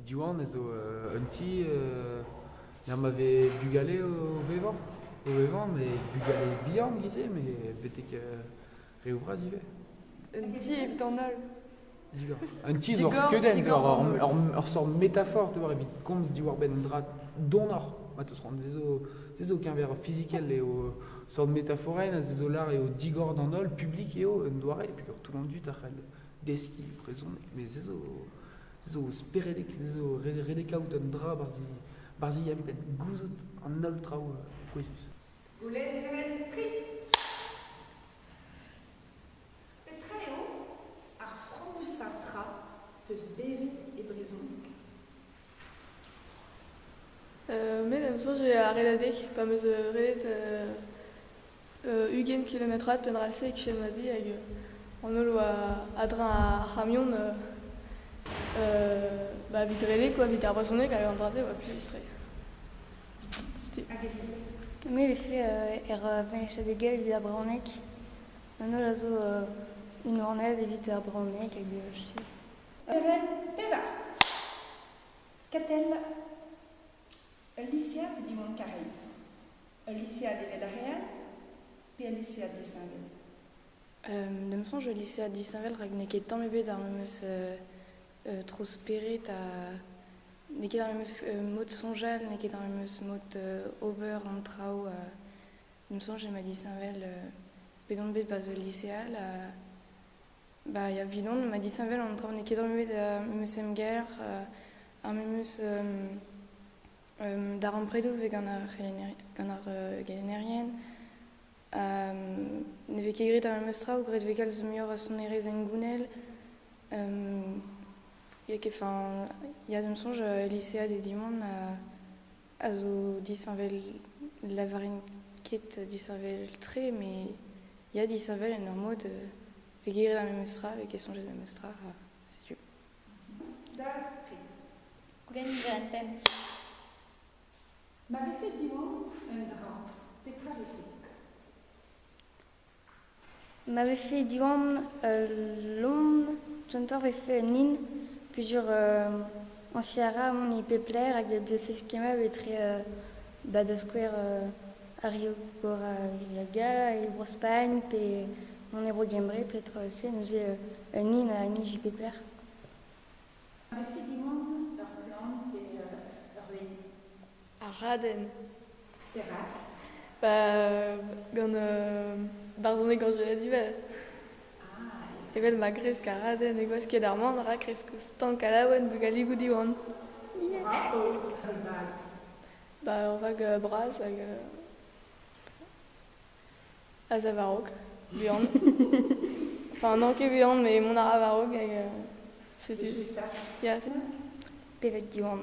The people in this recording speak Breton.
diwan ezo un ti n'er m'avait bugalé au vivant. Au vivant, mais bugalé bihan, gizé, mais betek reouvraz ive. Un ti evit an ol. Digor. Un ti zo Digor, ar skeudenn, digor ar sort métaphore, tu vois, evit komz diwar ben un dra donor. Matos ran zezo kenver physikel eo sort métaphoren, zezo lar eo digor d'an ol, public eo un doare, et puis tout le monde dut ar deski prezon, mais zezo speredek, zezo redekaout un dra barzi yempen, gouzout an ol trao pouezus. Goulenn hemen tri. Petra eo ar fromousar tra peus berit e brezon. Met am so j'ai redadek, pa meus redet ugen kilometrat pen ralsek chen mazi hag an ol a dra a c'hamion vit redek, vit ar brezonek hag an drate plus istre. Me vefe benech adegel evit ar braonek. An ol a zo unornez evit ar braonek hag Eren peva. Katel lycéat di Mont Carrez. Lycéat de Vedareal, puis lycéat de Saint-Vel. Dem sonj lycée à Saint-Vel rag neket tamm ebet ar memeus tro speret a neket ar memeus mot sonjal, neket ar memeus mot ober an trao dem sonj ema Saint-Vel pedon bet baz lycéal ya vilon ma Saint-Vel an trao neket ar memeus emger ar memeus d'ar an predoù ve gant ar galenerien ne vez ket gret ar memeus trao gret ve kalz muioc'h a son erez en gounel ya dem sonj lycéat e dimon a zo Saint-Vel lavarin ket Saint-Vel tre, mais ya Saint-Vel en ur mod ve ket gret ar memeus tra, ve ket sonjet memeus tra, setu. Da pri. Goulenn an tem. Ma vefe dimon un dra. Petra vefe. Ma vefe diwan lom, jantar vefe nin, plusieurs anciara mon ipepler hag de bioseskema betre da skwer a Rio Gora Gala e Brospagne pe mon ebro gembre petre se nous nin a ni jipepler. Ma vefe dimon ur plan pe ur ruin. A raden. Perak. Gant barzonek gant jela divel. Evel ma gresk a raden, egwaz ket ar man ra kresk stank a laouen bugaligou diwan. Bravo. Ur vag braz hag a zavarok, buan. Enfin, non ket buan, mais mon ar avarok hag setu. Je suis ça. Ya, c'est Pevet diwan.